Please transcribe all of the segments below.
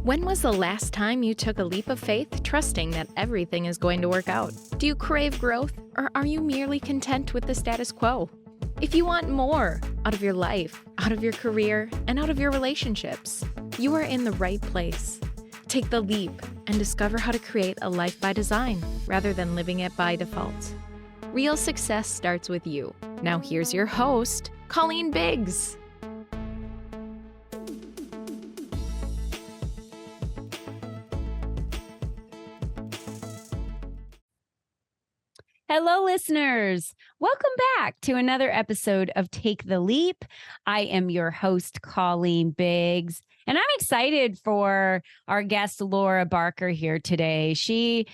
When was the last time you took a leap of faith, trusting that everything is going to work out? Do you crave growth, or are you merely content with the status quo? If you want more out of your life, out of your career, and out of your relationships, you are in the right place. Take the leap and discover how to create a life by design rather than living it by default. Real success starts with you. Now here's your host, Colleen Biggs. Hello, listeners. Welcome back to another episode of Take the Leap. I am your host, Colleen Biggs, and I'm excited for our guest, Laura Barker, here today. She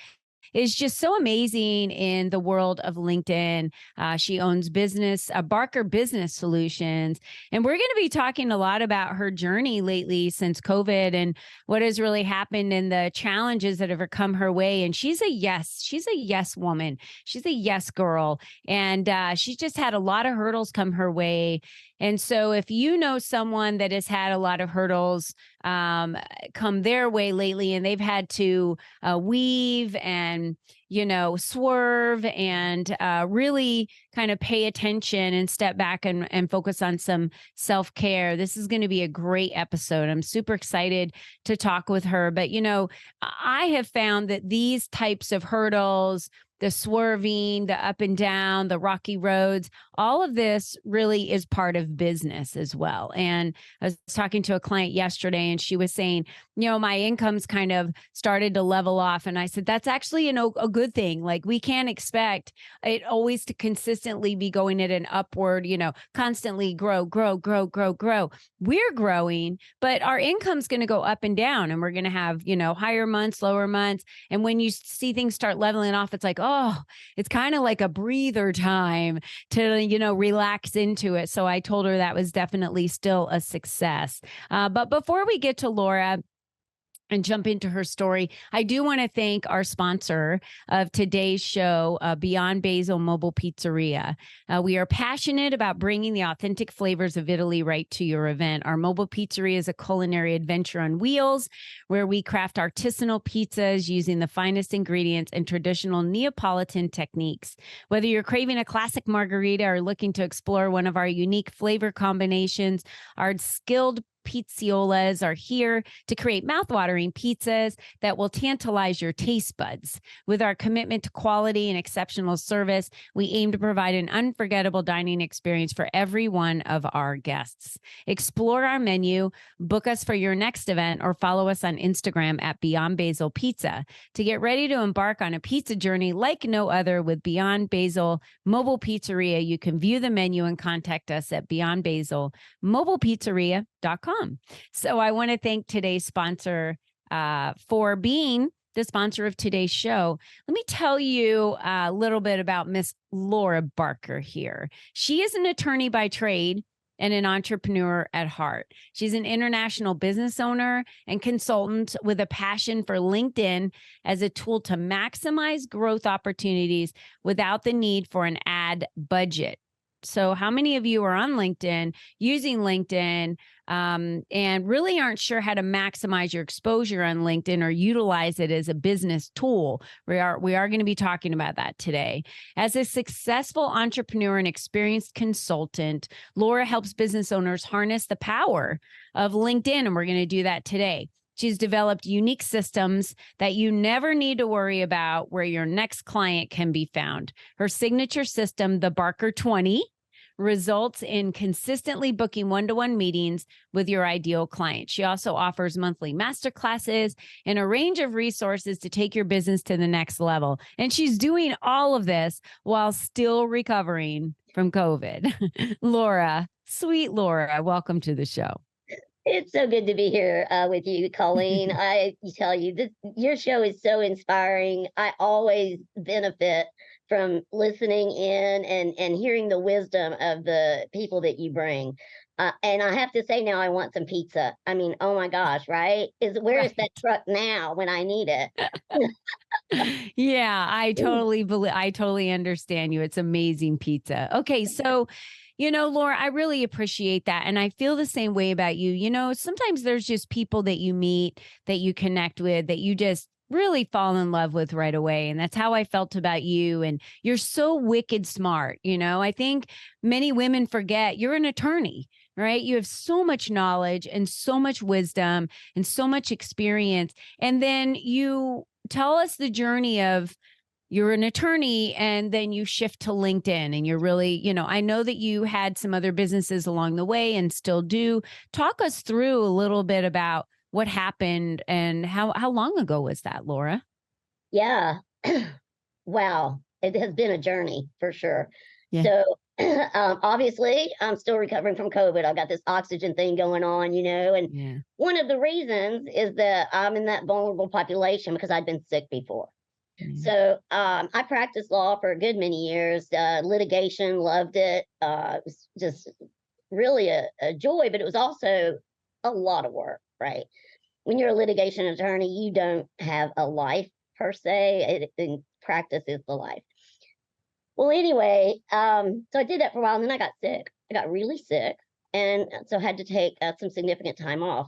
is just so amazing in the world of LinkedIn. She owns Barker Business Solutions. And we're going to be talking a lot about her journey lately since COVID and what has really happened and the challenges that have come her way. And she's a yes woman. She's a yes girl. And she's just had a lot of hurdles come her way. And so if you know someone that has had a lot of hurdles come their way lately, and they've had to weave and, swerve and really kind of pay attention and step back and focus on some self-care, this is going to be a great episode. I'm super excited to talk with her. But, I have found that these types of hurdles, the swerving, the up and down, the rocky roads, all of this really is part of business as well. And I was talking to a client yesterday and she was saying, my income's kind of started to level off. And I said, that's actually a good thing. Like, we can't expect it always to consistently be going at an upward, constantly grow. We're growing, but our income's going to go up and down, and we're going to have, higher months, lower months. And when you see things start leveling off, it's like, oh, it's kind of like a breather time to, relax into it. So I told her that was definitely still a success. But before we get to Laura and jump into her story, I do want to thank our sponsor of today's show, Beyond Basil Mobile Pizzeria. We are passionate about bringing the authentic flavors of Italy right to your event. Our mobile pizzeria is a culinary adventure on wheels where we craft artisanal pizzas using the finest ingredients and traditional Neapolitan techniques. Whether you're craving a classic margarita or looking to explore one of our unique flavor combinations, our skilled pizziolas are here to create mouthwatering pizzas that will tantalize your taste buds. With our commitment to quality and exceptional service, we aim to provide an unforgettable dining experience for every one of our guests. Explore our menu, book us for your next event, or follow us on Instagram at Beyond Basil Pizza to get ready to embark on a pizza journey like no other with Beyond Basil Mobile Pizzeria. You can view the menu and contact us at beyondbasilmobilepizzeria.com. So I want to thank today's sponsor for being the sponsor of today's show. Let me tell you a little bit about Miss Laura Barker here. She is an attorney by trade and an entrepreneur at heart. She's an international business owner and consultant with a passion for LinkedIn as a tool to maximize growth opportunities without the need for an ad budget. So how many of you are on LinkedIn, using LinkedIn, and really aren't sure how to maximize your exposure on LinkedIn or utilize it as a business tool? We are going to be talking about that today. As a successful entrepreneur and experienced consultant, Laura helps business owners harness the power of LinkedIn, and we're going to do that today. She's developed unique systems that you never need to worry about where your next client can be found. Her signature system, the Barker 20, results in consistently booking one-to-one meetings with your ideal client. She also offers monthly masterclasses and a range of resources to take your business to the next level. And she's doing all of this while still recovering from COVID. Laura, sweet Laura, welcome to the show. It's so good to be here with you, Colleen. I tell you, your show is so inspiring. I always benefit from listening in and hearing the wisdom of the people that you bring. And I have to say now, I want some pizza. I mean, oh my gosh, right? Where is that truck now when I need it? Yeah, I totally understand you. It's amazing pizza. Okay, so Laura, I really appreciate that. And I feel the same way about you. Sometimes there's just people that you meet, that you connect with, that you just really fall in love with right away. And that's how I felt about you. And you're so wicked smart. I think many women forget you're an attorney, right? You have so much knowledge and so much wisdom and so much experience. And then you tell us the journey of you're an attorney and then you shift to LinkedIn and you're really, I know that you had some other businesses along the way and still do. Talk us through a little bit about what happened and how long ago was that, Laura? Yeah. Wow. It has been a journey for sure. Yeah. So, obviously, I'm still recovering from COVID. I got this oxygen thing going on, and Yeah. one of the reasons is that I'm in that vulnerable population because I'd been sick before. Yeah. So, I practiced law for a good many years, litigation, loved it. It was just really a joy, but it was also a lot of work, right? When you're a litigation attorney, you don't have a life per se. In practice is the life. Well, anyway, so I did that for a while, and then I got sick. I got really sick, and so I had to take some significant time off.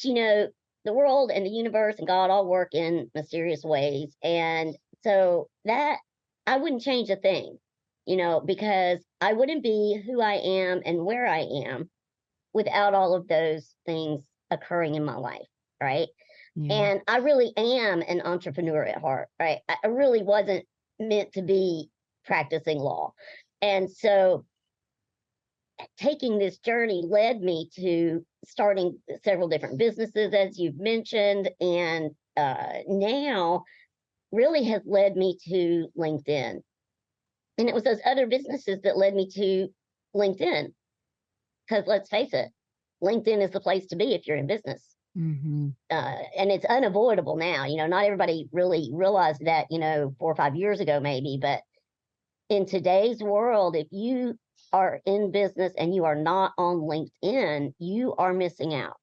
But the world and the universe and God all work in mysterious ways, and so that I wouldn't change a thing, because I wouldn't be who I am and where I am without all of those things occurring in my life, right? Yeah. And I really am an entrepreneur at heart, right? I really wasn't meant to be practicing law. And so taking this journey led me to starting several different businesses, as you've mentioned, and now really has led me to LinkedIn. And it was those other businesses that led me to LinkedIn. Because let's face it, LinkedIn is the place to be if you're in business. Mm-hmm. And it's unavoidable now. Not everybody really realized that, 4 or 5 years ago, maybe. But in today's world, if you are in business and you are not on LinkedIn, you are missing out.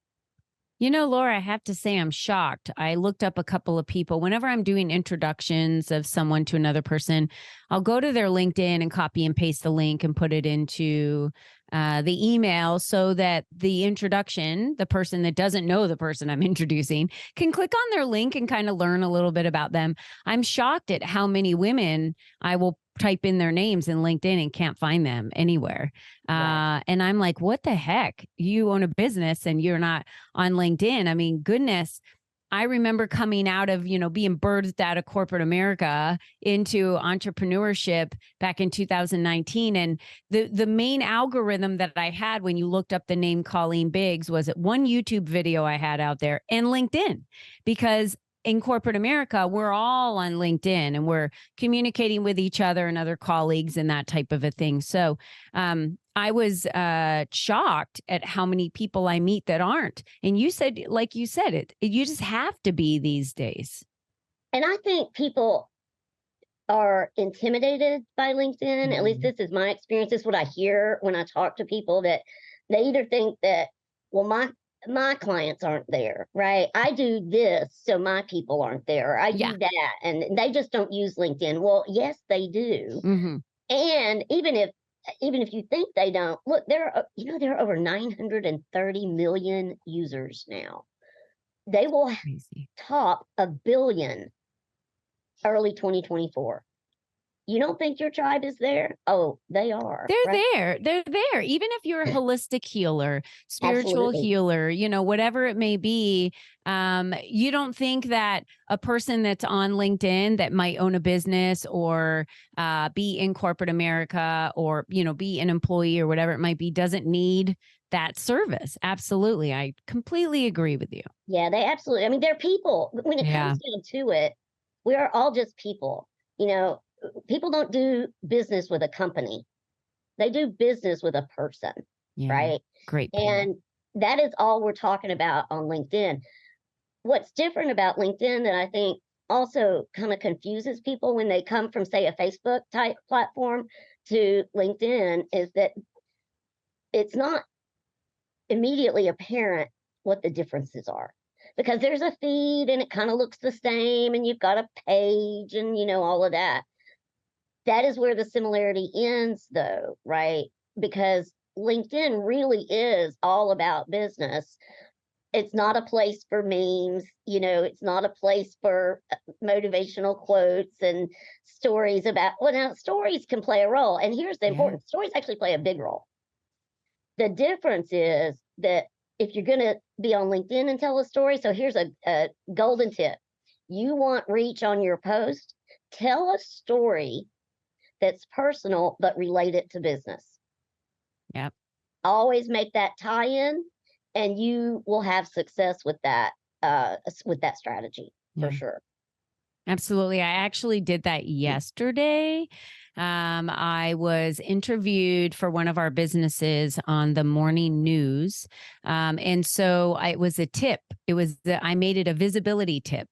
Laura, I have to say I'm shocked. I looked up a couple of people. Whenever I'm doing introductions of someone to another person, I'll go to their LinkedIn and copy and paste the link and put it into the email so that the introduction, the person that doesn't know the person I'm introducing, can click on their link and kind of learn a little bit about them. I'm shocked at how many women I will type in their names in LinkedIn and can't find them anywhere. Right. And I'm like, what the heck? You own a business and you're not on LinkedIn. I mean, goodness. I remember coming out of, being birthed out of corporate America into entrepreneurship back in 2019. And the main algorithm that I had when you looked up the name Colleen Biggs was at one YouTube video I had out there and LinkedIn, because in corporate America, we're all on LinkedIn and we're communicating with each other and other colleagues and that type of a thing. So I was shocked at how many people I meet that aren't. And you said, like you said, you just have to be these days. And I think people are intimidated by LinkedIn. At least this is my experience. This is what I hear when I talk to people, that they either think that, well, my clients aren't there, right? I do this, so my people aren't there. I do that, and they just don't use LinkedIn. Well, yes, they do. Mm-hmm. And even if you think they don't, look, there are over 930 million users now. They will top 1 billion early 2024. You don't think your tribe is there? Oh, they are. They're right? there. They're there. Even if you're a holistic healer, spiritual Absolutely. healer, whatever it may be, you don't think that a person that's on LinkedIn that might own a business or be in corporate America or, be an employee or whatever it might be, doesn't need that service. Absolutely. I completely agree with you. Yeah, they absolutely. I mean, they're people. When it comes down to it, we are all just people. People don't do business with a company. They do business with a person, right? Great point. And that is all we're talking about on LinkedIn. What's different about LinkedIn that I think also kind of confuses people when they come from, say, a Facebook type platform to LinkedIn is that it's not immediately apparent what the differences are. because there's a feed and it kind of looks the same and you've got a page and, all of that. That is where the similarity ends, though, right? Because LinkedIn really is all about business. It's not a place for memes, it's not a place for motivational quotes and stories about, well, now stories can play a role. And here's the important stories actually play a big role. The difference is that if you're going to be on LinkedIn and tell a story, so here's a golden tip. You want reach on your post, tell a story that's personal, but related to business. Yep. Always make that tie-in, and you will have success with that strategy for sure. Absolutely. I actually did that yesterday. I was interviewed for one of our businesses on the morning news. And so it was a tip. I made it a visibility tip.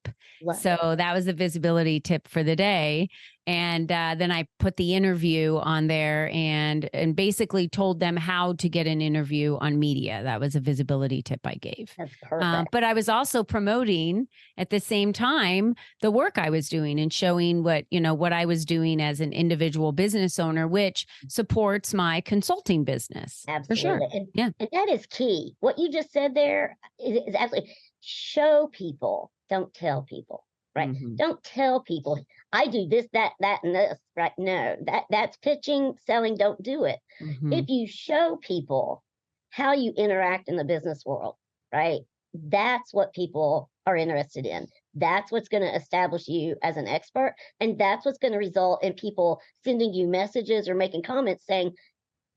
So that was a visibility tip for the day. And then I put the interview on there and basically told them how to get an interview on media. That was a visibility tip I gave. That's perfect. But I was also promoting at the same time the work I was doing and showing what I was doing as an individual business owner, which supports my consulting business. Absolutely. For sure. And that is key. What you just said there is absolutely show people, don't tell people. Right. Mm-hmm. Don't tell people I do this, that, and this. Right. No, that's pitching, selling. Don't do it. Mm-hmm. If you show people how you interact in the business world, right, that's what people are interested in. That's what's going to establish you as an expert. And that's what's going to result in people sending you messages or making comments saying,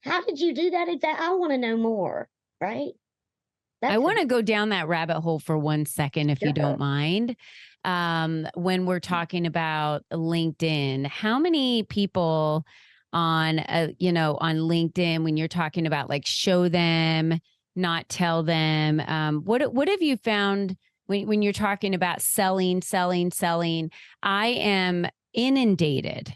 how did you do that exactly? I want to know more. Right. I want to go down that rabbit hole for 1 second, if you don't mind. When we're talking about LinkedIn, how many people on LinkedIn, when you're talking about like show them, not tell them, what have you found when you're talking about selling? I am inundated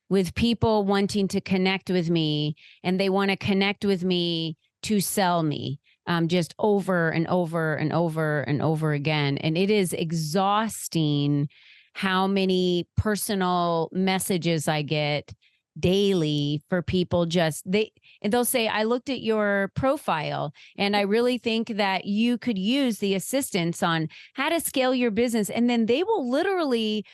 with people wanting to connect with me, and they want to connect with me to sell me. Just over and over and over and over again. And it is exhausting how many personal messages I get daily for people they'll say, I looked at your profile and I really think that you could use the assistance on how to scale your business. And then they will literally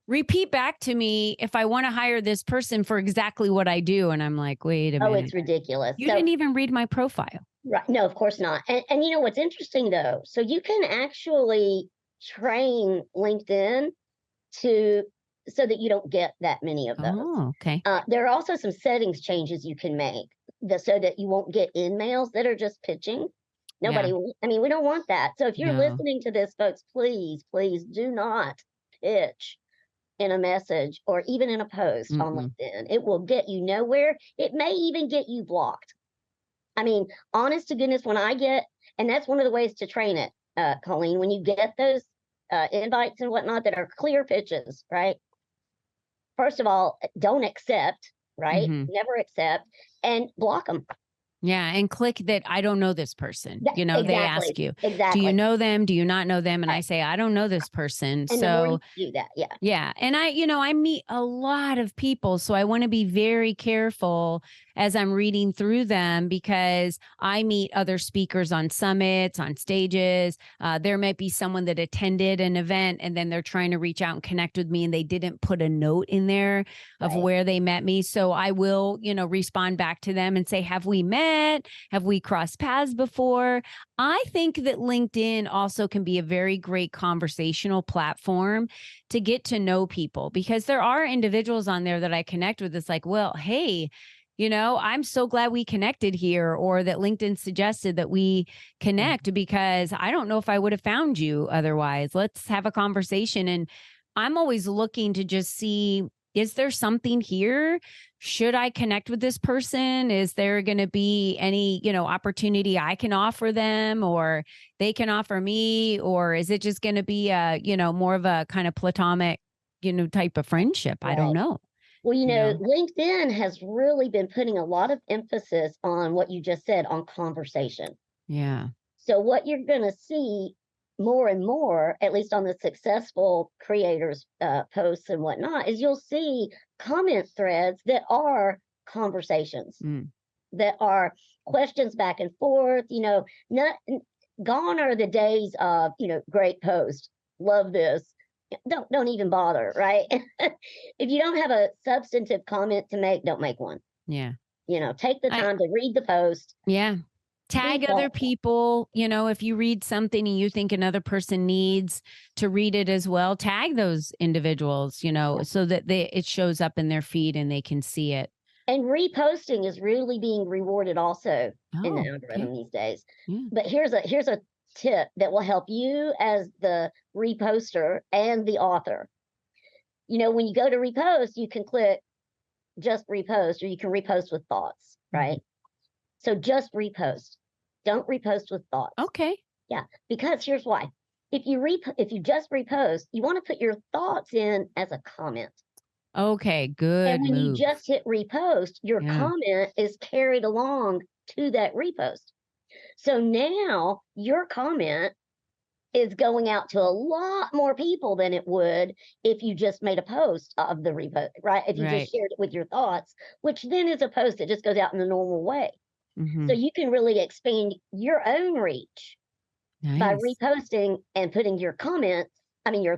repeat back to me if I want to hire this person for exactly what I do. And I'm like, wait a minute. Oh, it's ridiculous. You didn't even read my profile. Right. No, of course not. And you know what's interesting though? So you can actually train LinkedIn so that you don't get that many of those. Oh, okay. There are also some settings changes you can make so that you won't get emails that are just pitching. We don't want that. So if you're listening to this, folks, please do not pitch in a message or even in a post on LinkedIn. It will get you nowhere. It may even get you blocked. I mean, honest to goodness, and that's one of the ways to train it, Colleen, when you get those invites and whatnot that are clear pitches, right? First of all, don't accept, right? Mm-hmm. Never accept, and block them. Yeah. And click that I don't know this person. Exactly. They ask you, do you know them? Do you not know them? And I say, I don't know this person. And so do that. Yeah. Yeah. And I meet a lot of people. So I want to be very careful as I'm reading through them, because I meet other speakers on summits, on stages. There might be someone that attended an event and then they're trying to reach out and connect with me and they didn't put a note in there of where they met me. So I will, respond back to them and say, have we met? Have we crossed paths before? I think that LinkedIn also can be a very great conversational platform to get to know people, because there are individuals on there that I connect with. It's like, well, hey, I'm so glad we connected here, or that LinkedIn suggested that we connect, because I don't know if I would have found you otherwise. Let's have a conversation. And I'm always looking to just see, is there something here? Should I connect with this person? Is there going to be any, opportunity I can offer them, or they can offer me? Or is it just going to be more of a kind of platonic, type of friendship? Right. I don't know. Well, LinkedIn has really been putting a lot of emphasis on what you just said, on conversation. Yeah. So what you're going to see more and more, at least on the successful creators' posts and whatnot, is you'll see comment threads that are conversations, that are questions back and forth. Not gone are the days of great post, love this. Don't even bother, right? If you don't have a substantive comment to make, don't make one. Yeah. Take the time to read the post. Yeah. Tag other people. If you read something and you think another person needs to read it as well, tag those individuals, so that it shows up in their feed and they can see it. And reposting is really being rewarded also in the algorithm these days. Yeah. But here's a tip that will help you as the reposter and the author. When you go to repost, you can click just repost, or you can repost with thoughts, right? So just repost. Don't repost with thoughts. Okay. Yeah, because here's why. If you just repost, you want to put your thoughts in as a comment. Okay, good. And when you just hit repost, your comment is carried along to that repost. So now your comment is going out to a lot more people than it would if you just made a post of the repost, right? If you just shared it with your thoughts, which then is a post that just goes out in the normal way. So you can really expand your own reach by reposting and putting your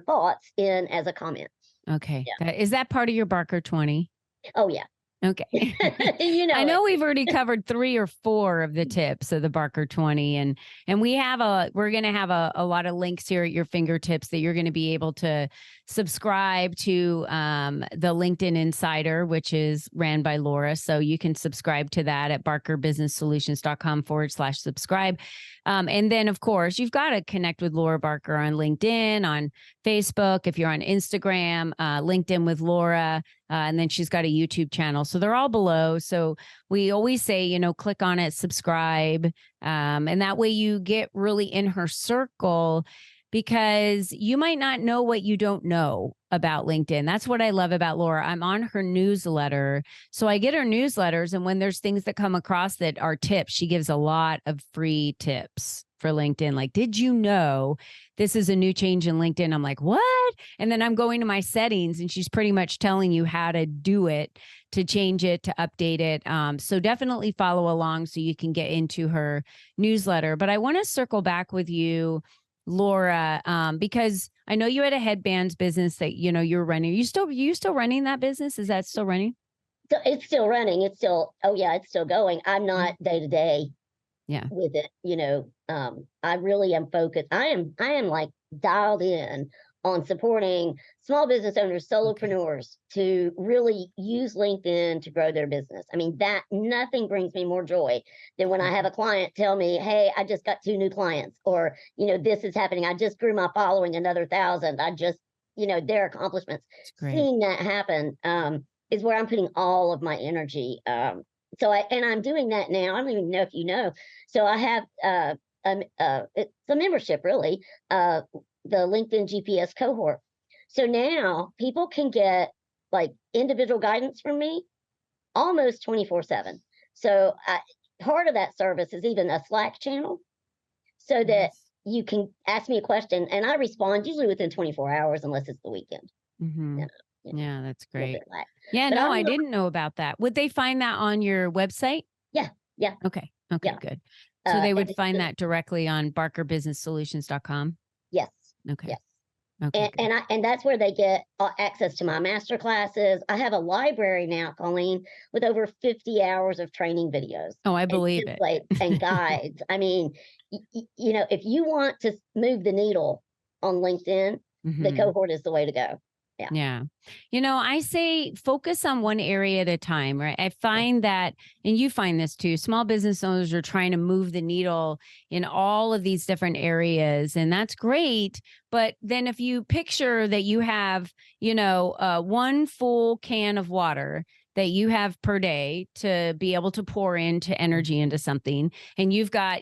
thoughts in as a comment. Okay. Yeah. Is that part of your Barker 20? Oh, yeah. Okay. I know we've already covered 3 or 4 of the tips of the Barker 20, and we're going to have a lot of links here at your fingertips that you're going to be able to subscribe to the LinkedIn Insider, which is ran by Laura. So you can subscribe to that at barkerbusinesssolutions.com/subscribe. And then, of course, you've got to connect with Laura Barker on LinkedIn, on Facebook. If you're on Instagram, LinkedIn with Laura. And then she's got a YouTube channel. So they're all below. So we always say, click on it, subscribe. And that way you get really in her circle, because you might not know what you don't know about LinkedIn. That's what I love about Laura. I'm on her newsletter. So I get her newsletters. And when there's things that come across that are tips, she gives a lot of free tips for LinkedIn. Like, did you know this is a new change in LinkedIn? I'm like, what? And then I'm going to my settings and she's pretty much telling you how to do it, to change it, to update it. So definitely follow along so you can get into her newsletter. But I want to circle back with you, Laura, because I know you had a headbands business that, you're running. You still running that business? Is that still running? So it's still running. It's still going. I'm not day to day with it. I really am focused. I am like dialed in on supporting small business owners, solopreneurs to really use LinkedIn to grow their business. I mean, that nothing brings me more joy than when I have a client tell me, hey, I just got 2 new clients, or, this is happening. I just grew my following another 1,000. I just, their accomplishments. Seeing that happen is where I'm putting all of my energy. So I'm doing that now. I don't even know if you know. So I have it's a membership, really, the LinkedIn GPS cohort. So now people can get like individual guidance from me almost 24/7. So part of that service is even a Slack channel, so that you can ask me a question and I respond usually within 24 hours, unless it's the weekend. Yeah, that's great. Yeah, no, I didn't know about that. Would they find that on your website? Yeah. Okay, good. So they would find that directly on barkerbusinesssolutions.com? Yes. Okay. Yes. Okay. And that's where they get access to my master classes. I have a library now, Colleen, with over 50 hours of training videos. Oh, I believe it. And guides. I mean, if you want to move the needle on LinkedIn, the cohort is the way to go. Yeah. I say focus on one area at a time, right? I find that, and you find this too, small business owners are trying to move the needle in all of these different areas, and that's great. But then if you picture that you have, one full can of water that you have per day to be able to pour into energy into something, and you've got,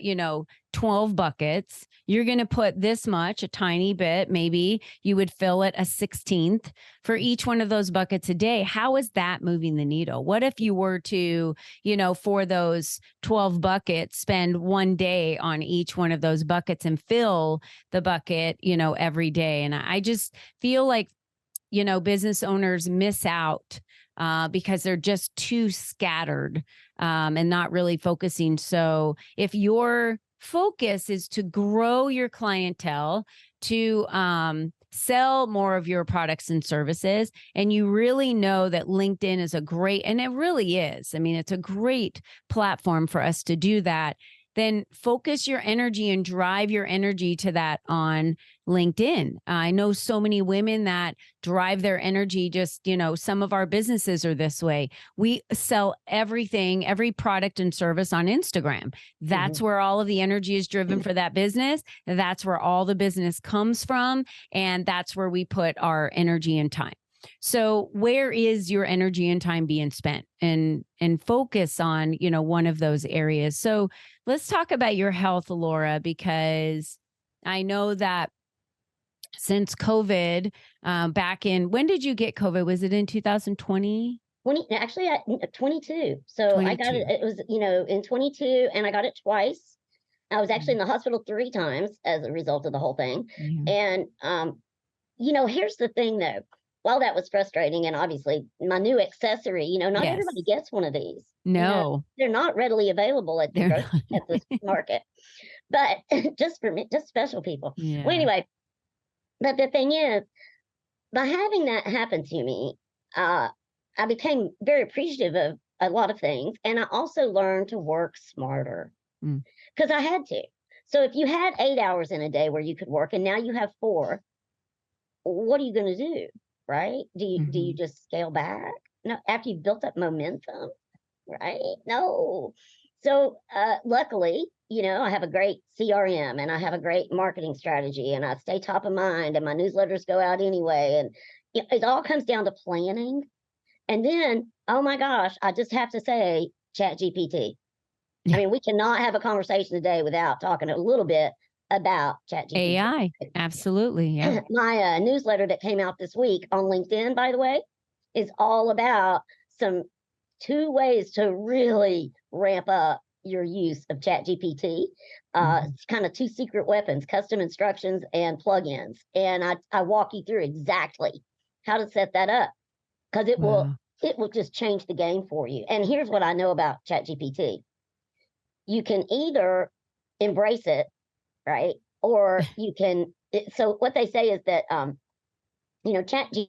12 buckets, you're going to put this much, a tiny bit, maybe you would fill it a 16th for each one of those buckets a day. How is that moving the needle? What if you were to, for those 12 buckets, spend one day on each one of those buckets and fill the bucket, every day? And I just feel like, business owners miss out because they're just too scattered and not really focusing. So if your focus is to grow your clientele, to sell more of your products and services, and you really know that LinkedIn is a great, and it really is, I mean, it's a great platform for us to do that, then focus your energy and drive your energy to that on LinkedIn. I know so many women that drive their energy, just, some of our businesses are this way. We sell everything, every product and service on Instagram. That's where all of the energy is driven for that business. That's where all the business comes from. And that's where we put our energy and time. So where is your energy and time being spent? And focus on, one of those areas. So let's talk about your health, Laura, because I know that since COVID, back in, when did you get COVID? Was it in 2020? 22. So I got it. It was, in 22, and I got it twice. I was actually in the hospital 3 times as a result of the whole thing. And, here's the thing though. While that was frustrating, and obviously my new accessory, not everybody gets one of these. No, they're not readily available at the market, but just for me, just special people. Well, anyway, but the thing is, by having that happen to me, I became very appreciative of a lot of things, and I also learned to work smarter because I had to. So if you had 8 hours in a day where you could work, and now you have 4, what are you going to do? Right? Do you just scale back? No, after you've built up momentum, right? No. So luckily, I have a great CRM, and I have a great marketing strategy, and I stay top of mind, and my newsletters go out anyway. And it all comes down to planning. And then, oh my gosh, I just have to say, ChatGPT. I mean, we cannot have a conversation today without talking a little bit about ChatGPT. AI. Absolutely. Yeah. My newsletter that came out this week on LinkedIn, by the way, is all about 2 ways to really ramp up your use of ChatGPT. It's kind of 2 secret weapons: custom instructions and plugins. And I walk you through exactly how to set that up, because it will just change the game for you. And here's what I know about ChatGPT. You can either embrace it, right? Or you can, so what they say is that, ChatGPT.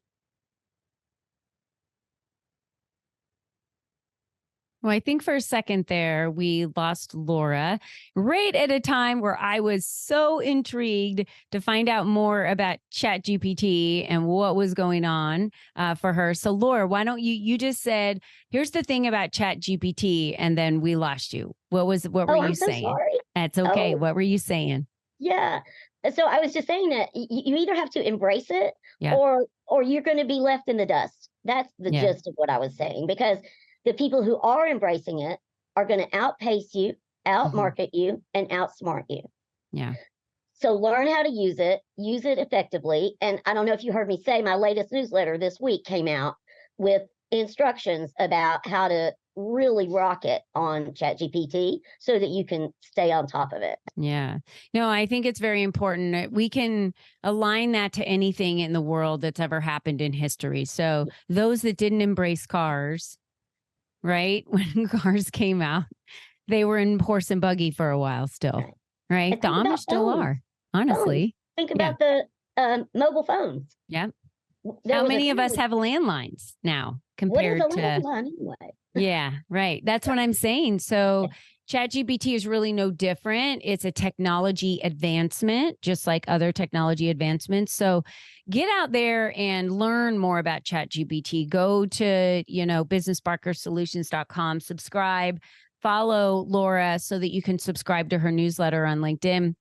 Well, I think for a second there, we lost Laura right at a time where I was so intrigued to find out more about ChatGPT and what was going on for her. So Laura, why don't you just said, here's the thing about ChatGPT, and then we lost you. What were you saying? Sorry. That's okay. What were you saying? Yeah. So I was just saying that you either have to embrace it or you're going to be left in the dust. That's the gist of what I was saying, because the people who are embracing it are going to outpace you, outmarket you, and outsmart you. Yeah. So learn how to use it effectively. And I don't know if you heard me say, my latest newsletter this week came out with instructions about how to really rock it on ChatGPT so that you can stay on top of it. Yeah. No, I think it's very important. We can align that to anything in the world that's ever happened in history. So those that didn't embrace cars, right? When cars came out, they were in horse and buggy for a while still, right? The Amish still are, honestly. Think about the mobile phones. Yeah. How many of us have landlines now compared what is a to landline anyway? Yeah, right. That's what I'm saying. So ChatGPT is really no different. It's a technology advancement, just like other technology advancements. So get out there and learn more about ChatGPT. Go to, businessbarkersolutions.com, subscribe, follow Laura so that you can subscribe to her newsletter on LinkedIn.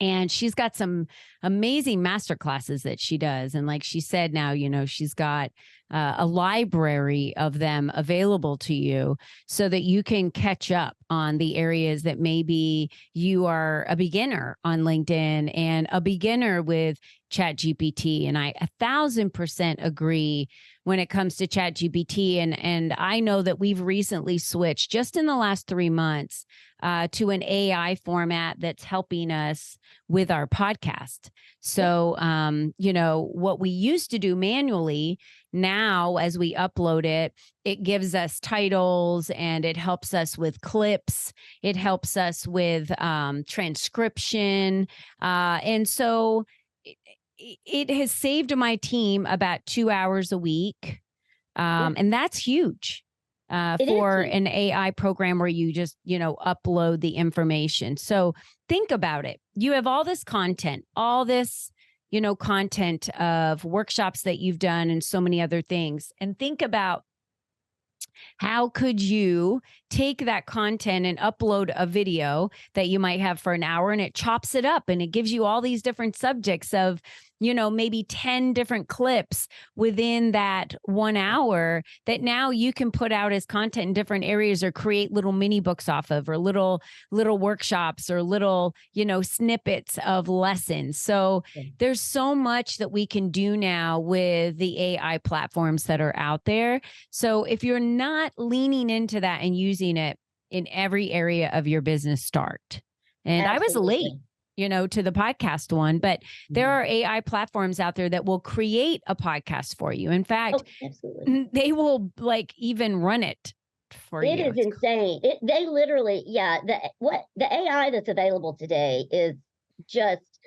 And she's got some amazing master classes that she does. And like she said, now, she's got a library of them available to you so that you can catch up on the areas that maybe you are a beginner on LinkedIn and a beginner with ChatGPT. And I 1,000% agree when it comes to ChatGPT. And I know that we've recently switched just in the last 3 months to an AI format that's helping us with our podcast. So, what we used to do manually, now as we upload it, it gives us titles and it helps us with clips. It helps us with transcription. And so it has saved my team about 2 hours a week. And that's huge. For an AI program where you just, upload the information. So think about it. You have all this content, all this, content of workshops that you've done and so many other things. And think about how could you take that content and upload a video that you might have for an hour, and it chops it up and it gives you all these different subjects of, maybe 10 different clips within that 1 hour that now you can put out as content in different areas or create little mini books off of, or little workshops or little, snippets of lessons. So there's so much that we can do now with the AI platforms that are out there. So if you're not leaning into that and using it in every area of your business, start. And I was late, to the podcast one, but there are AI platforms out there that will create a podcast for you. In fact, they will even run it for you. It is insane. They literally, the AI that's available today is just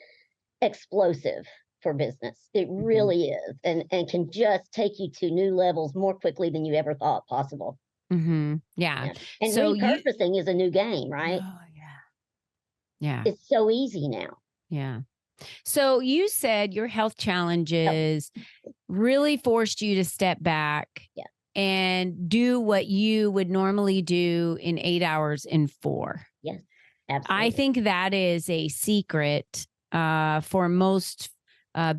explosive for business. It really is, and can just take you to new levels more quickly than you ever thought possible. Yeah. And so repurposing is a new game, right? Oh, yeah. It's so easy now. Yeah. So you said your health challenges really forced you to step back and do what you would normally do in 8 hours in 4. Yes, absolutely. I think that is a secret for most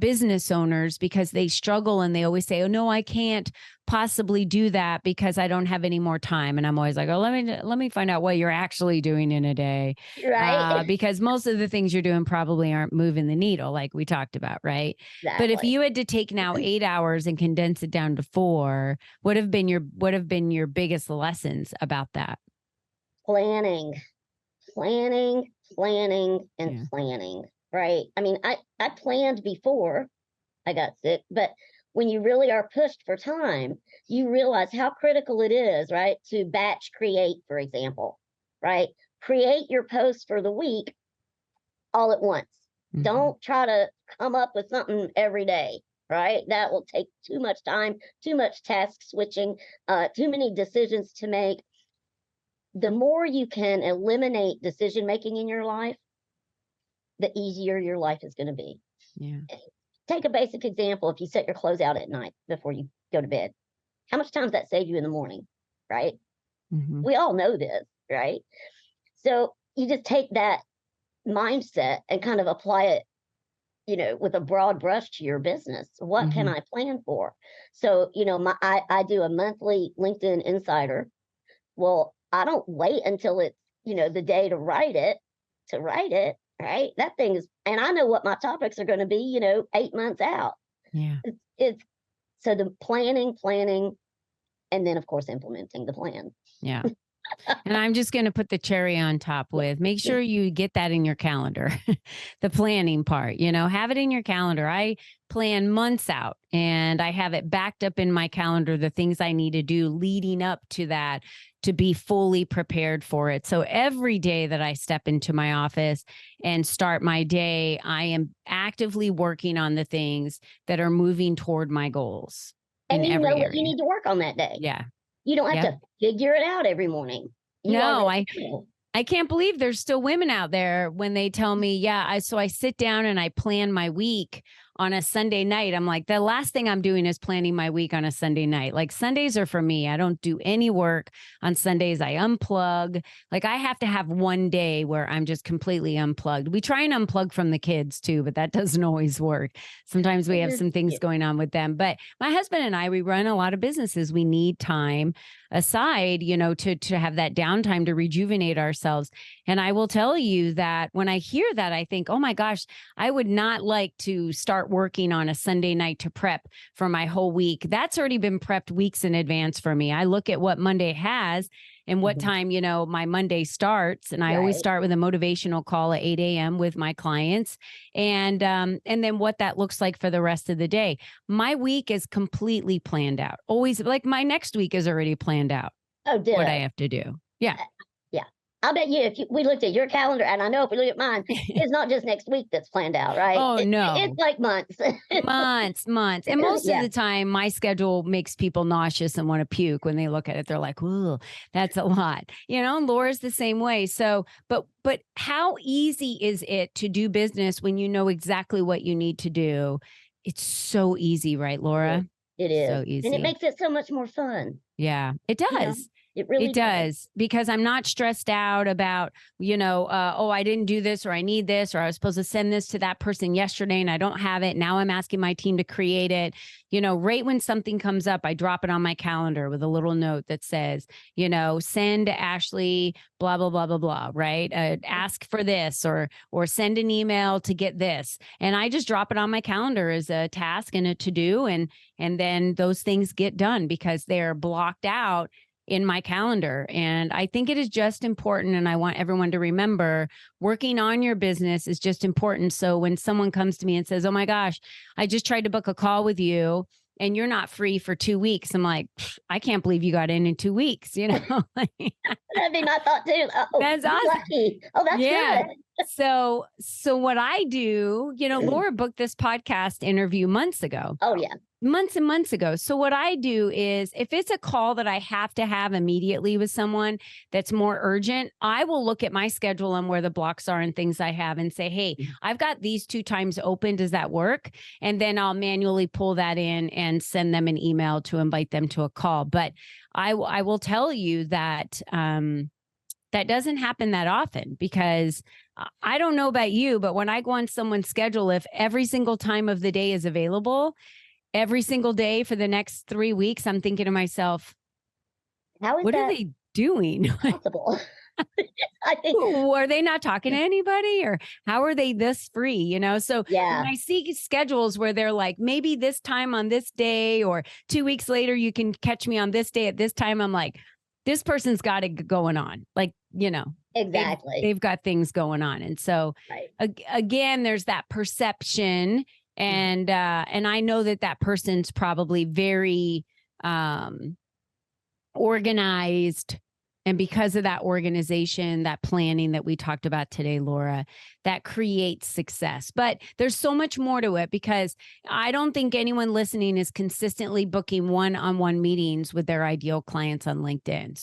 business owners, because they struggle and they always say, oh, no, I can't possibly do that because I don't have any more time. And I'm always like, oh, let me find out what you're actually doing in a day. Right. Because most of the things you're doing probably aren't moving the needle like we talked about. Right. Exactly. But if you had to take now 8 hours and condense it down to 4, what have been your biggest lessons about that? Planning, and planning. Right. I mean, I planned before I got sick, but when you really are pushed for time, you realize how critical it is, right? To batch create, for example, right? Create your post for the week all at once. Don't try to come up with something every day, right? That will take too much time, too much task switching, too many decisions to make. The more you can eliminate decision making in your life, the easier your life is going to be. Yeah. Take a basic example. If you set your clothes out at night before you go to bed, how much time does that save you in the morning, right? We all know this, right? So you just take that mindset and kind of apply it, with a broad brush to your business. What can I plan for? So, I do a monthly LinkedIn Insider. Well, I don't wait until it's, the day to write it, right? That thing is, and I know what my topics are going to be, 8 months out. Yeah. It's so the planning, and then of course implementing the plan. Yeah. And I'm just going to put the cherry on top with, make sure you get that in your calendar, the planning part, have it in your calendar. I plan months out and I have it backed up in my calendar, the things I need to do leading up to that, to be fully prepared for it. So every day that I step into my office and start my day, I am actively working on the things that are moving toward my goals. And you know what you need to work on that day. Yeah. You don't have to figure it out every morning. I can't believe there's still women out there when they tell me, so I sit down and I plan my week on a Sunday night, I'm like, the last thing I'm doing is planning my week on a Sunday night. Like Sundays are for me. I don't do any work on Sundays. I unplug. Like I have to have one day where I'm just completely unplugged. We try and unplug from the kids too, but that doesn't always work. Sometimes we have some things going on with them. But my husband and I, we run a lot of businesses. We need time aside, to have that downtime to rejuvenate ourselves. And I will tell you that when I hear that, I think, oh my gosh, I would not like to start working on a Sunday night to prep for my whole week. That's already been prepped weeks in advance for me. I look at what Monday has and what time, my Monday starts. And I always start with a motivational call at 8 a.m. with my clients. And then what that looks like for the rest of the day. My week is completely planned out. Always, like my next week is already planned out. Oh, what I have to do. Yeah. I'll bet you we looked at your calendar, and I know if we look at mine, it's not just next week that's planned out, right? Oh, no. It's like months. months. And most of the time, my schedule makes people nauseous and want to puke when they look at it. They're like, ooh, that's a lot. Laura's the same way. So, but how easy is it to do business when you know exactly what you need to do? It's so easy, right, Laura? It is. So easy. And it makes it so much more fun. Yeah, it does. It really does because I'm not stressed out about, I didn't do this or I need this or I was supposed to send this to that person yesterday and I don't have it. Now I'm asking my team to create it. Right when something comes up, I drop it on my calendar with a little note that says, send Ashley, blah, blah, blah, blah, blah, right? Ask for this or send an email to get this. And I just drop it on my calendar as a task and a to-do. And then those things get done because they're blocked out in my calendar. And I think it is just important. And I want everyone to remember working on your business is just important. So when someone comes to me and says, oh my gosh, I just tried to book a call with you and you're not free for 2 weeks. I'm like, I can't believe you got in 2 weeks, That'd be my thought too. Oh, that's awesome. Lucky. Oh, that's good. So what I do, Laura booked this podcast interview months ago. Oh, yeah. Months and months ago. So what I do is if it's a call that I have to have immediately with someone that's more urgent, I will look at my schedule and where the blocks are and things I have and say, hey, I've got these 2 times open. Does that work? And then I'll manually pull that in and send them an email to invite them to a call. But I will tell you that that doesn't happen that often because I don't know about you, but when I go on someone's schedule, if every single time of the day is available, every single day for the next 3 weeks, I'm thinking to myself, what are they doing? Possible? I think, are they not talking to anybody or how are they this free? So when I see schedules where they're like, maybe this time on this day or 2 weeks later, you can catch me on this day at this time. I'm like, this person's got it going on. Like, exactly. They've got things going on. And so again, there's that perception. And I know that person's probably very organized. And because of that organization, that planning that we talked about today, Laura, that creates success. But there's so much more to it because I don't think anyone listening is consistently booking one-on-one meetings with their ideal clients on LinkedIn.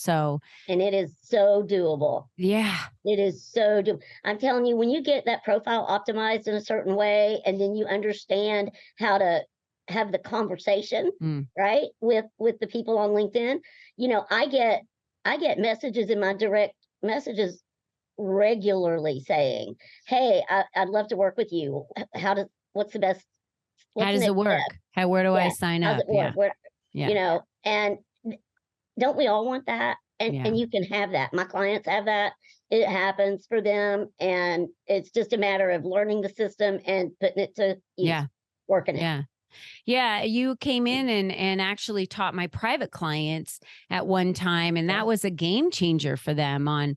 And it is so doable. Yeah. It is so doable. I'm telling you, when you get that profile optimized in a certain way, and then you understand how to have the conversation, right, with the people on LinkedIn, I get messages in my direct messages regularly saying, hey, I'd love to work with you. What's the best? How does it work? Where do I sign up? And don't we all want that? And you can have that. My clients have that. It happens for them. And it's just a matter of learning the system and putting it to use, working it. Yeah, you came in and actually taught my private clients at one time. And that was a game changer for them on,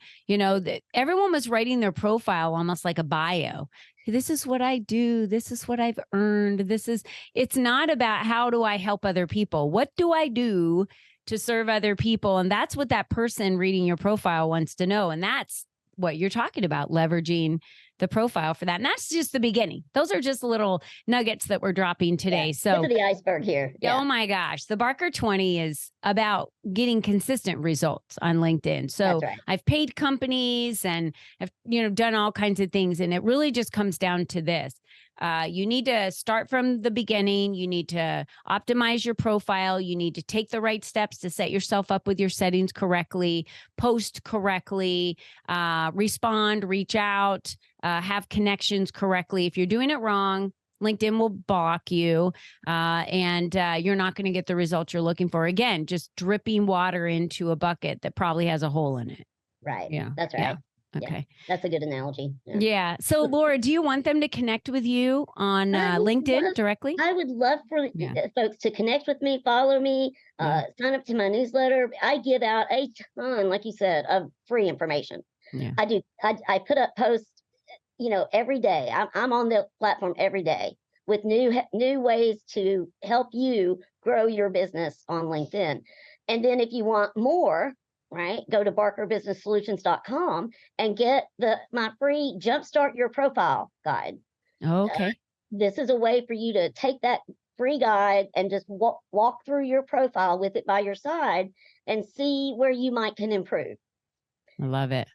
everyone was writing their profile almost like a bio. This is what I do. This is what I've earned. It's not about how do I help other people? What do I do to serve other people? And that's what that person reading your profile wants to know. And that's what you're talking about, leveraging the profile for that. And that's just the beginning. Those are just little nuggets that we're dropping today. So tip of the iceberg here. Oh my gosh. The Barker 20 is about getting consistent results on LinkedIn. So I've paid companies and I've, done all kinds of things. And it really just comes down to this. You need to start from the beginning. You need to optimize your profile. You need to take the right steps to set yourself up with your settings correctly, post correctly, respond, reach out, have connections correctly. If you're doing it wrong, LinkedIn will block you, and you're not going to get the results you're looking for. Again, just dripping water into a bucket that probably has a hole in it. Right. Yeah. That's right. Yeah. Okay. Yeah, that's a good analogy. Yeah. So, Laura, do you want them to connect with you on LinkedIn directly? I would love for folks to connect with me, follow me, sign up to my newsletter. I give out a ton, like you said, of free information. Yeah. I do. I put up posts, every day. I'm on the platform every day with new ways to help you grow your business on LinkedIn. And then if you want more, right, go to barkerbusinesssolutions.com and get my free Jumpstart Your Profile guide. Okay. This is a way for you to take that free guide and just walk through your profile with it by your side and see where you can improve. I love it.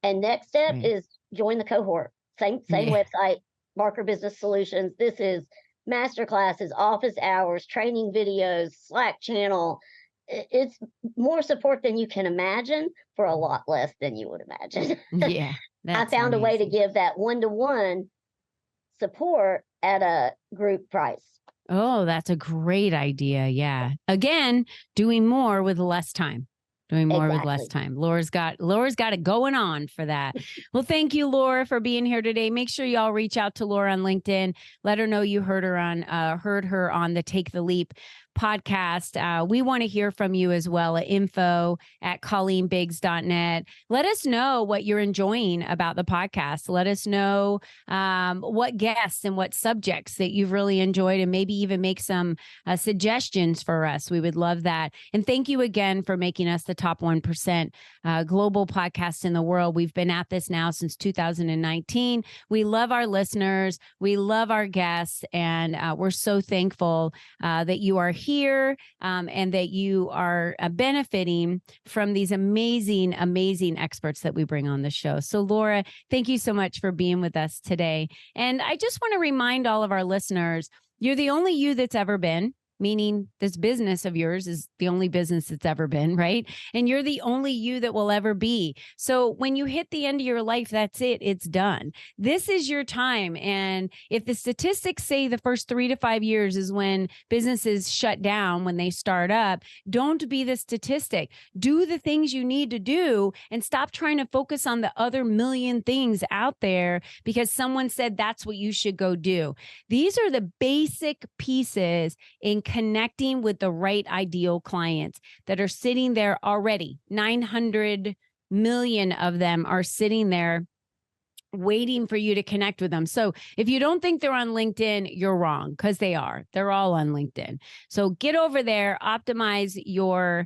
And next step is join the cohort. Same website, Barker Business Solutions. This is masterclasses, office hours, training videos, Slack channel. It's more support than you can imagine for a lot less than you would imagine. Yeah. I found a way to give that one-to-one support at a group price. Oh, that's a great idea. Yeah. Again, doing more with less time. Doing more with less time. Laura's got it going on for that. Well, thank you, Laura, for being here today. Make sure y'all reach out to Laura on LinkedIn. Let her know you heard her on the Take the Leap podcast. We want to hear from you as well at info@ColleenBiggs.net. Let us know what you're enjoying about the podcast. Let us know what guests and what subjects that you've really enjoyed, and maybe even make some suggestions for us. We would love that. And thank you again for making us the top 1% global podcast in the world. We've been at this now since 2019. We love our listeners. We love our guests. And we're so thankful that you are here and that you are benefiting from these amazing, amazing experts that we bring on the show. So, Laura, thank you so much for being with us today. And I just want to remind all of our listeners, you're the only you that's ever been. Meaning this business of yours is the only business it's ever been, right? And you're the only you that will ever be. So when you hit the end of your life, that's it. It's done. This is your time. And if the statistics say the first 3 to 5 years is when businesses shut down, when they start up, don't be the statistic. Do the things you need to do and stop trying to focus on the other million things out there because someone said that's what you should go do. These are the basic pieces in connecting with the right ideal clients that are sitting there already. 900 million of them are sitting there waiting for you to connect with them. So if you don't think they're on LinkedIn, you're wrong, because they are. They're all on LinkedIn. So get over there, optimize your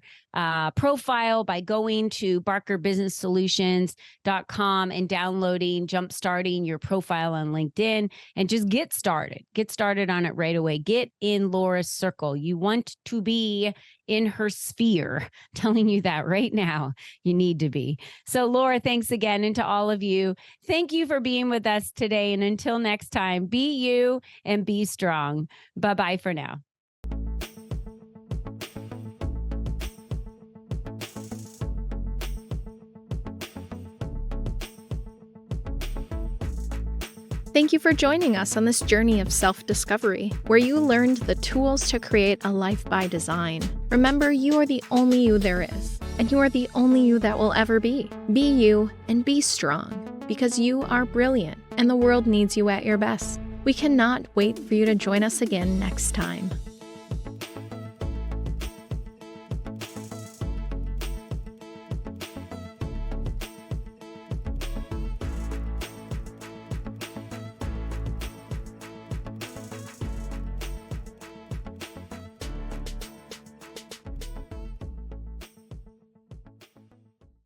profile by going to barkerbusinesssolutions.com and downloading, jumpstarting your profile on LinkedIn, and just get started. Get started on it right away. Get in Laura's circle. You want to be in her sphere. I'm telling you that right now. You need to be. So, Laura, thanks again. And to all of you, thank you for being with us today. And until next time, be you and be strong. Bye-bye for now. Thank you for joining us on this journey of self-discovery, where you learned the tools to create a life by design. Remember, you are the only you there is, and you are the only you that will ever be. Be you and be strong, because you are brilliant, and the world needs you at your best. We cannot wait for you to join us again next time.